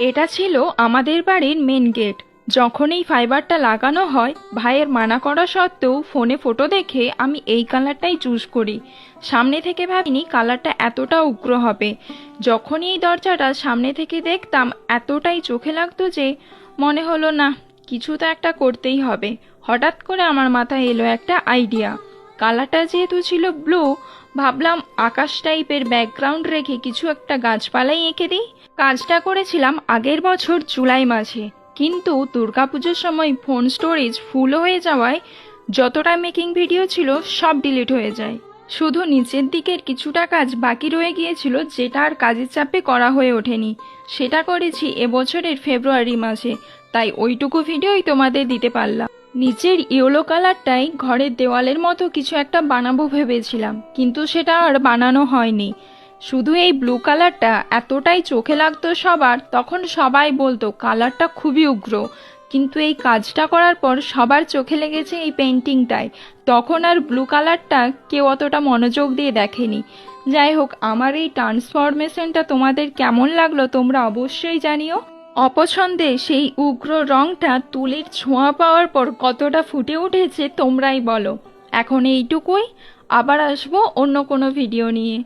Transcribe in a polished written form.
এটা ছিল আমাদের বাড়ির মেন গেট। যখন এই ফাইবারটা লাগানো হয়, ভাইয়ের মানা করা সত্ত্বেও ফোনে ফটো দেখে আমি এই কালারটাই চুজ করি। সামনে থেকে ভাবিনি কালারটা এতটা উগ্র হবে। যখনই এই দরজাটা সামনে থেকে দেখতাম এতটাই চোখে লাগতো যে মনে হলো না, কিছু তো একটা করতেই হবে। হঠাৎ করে আমার মাথায় এলো একটা আইডিয়া। কালারটা যেহেতু ছিল ব্লু, ভাবলাম আকাশ টাইপের ব্যাকগ্রাউন্ড রেখে কিছু একটা গাছপালাই এঁকে দিই। কাজটা করেছিলাম আগের বছর জুলাই মাসে, কিন্তু দুর্গাপুজোর সময় ফোন স্টোরেজ ফুল হয়ে যাওয়ায় যতটা মেকিং ভিডিও ছিল সব ডিলিট হয়ে যায়। শুধু নিচের দিকের কিছুটা কাজ বাকি রয়ে গিয়েছিল, যেটা আর কাজের চাপে করা হয়ে ওঠেনি। সেটা করেছি এবছরের ফেব্রুয়ারি মাসে, তাই ওইটুকু ভিডিওই তোমাদের দিতে পারলাম। নিচের ইয়েলো কালারটাই ঘরের দেওয়ালের মতো কিছু একটা বানাবো ভেবেছিলাম, কিন্তু সেটা আর বানানো হয়নি। শুধু এই ব্লু কালারটা এতটাই চোখে লাগতো সবার, তখন সবাই বলতো কালারটা খুবই উগ্র। কিন্তু এই কাজটা করার পর সবার চোখে লেগেছে এই পেন্টিংটায়। তখন আর ব্লু কালারটা কেউ অতটা মনোযোগ দিয়ে দেখেনি। যাই হোক, আমার এই ট্রান্সফরমেশনটা তোমাদের কেমন লাগলো তোমরা অবশ্যই জানিও। অপছন্দে সেই উগ্র রংটা তুলির ছোঁয়া পাওয়ার পর কতটা ফুটে উঠেছে তোমরাই বলো। এখন এইটুকুই, আবার আসবো অন্য কোনো ভিডিও নিয়ে।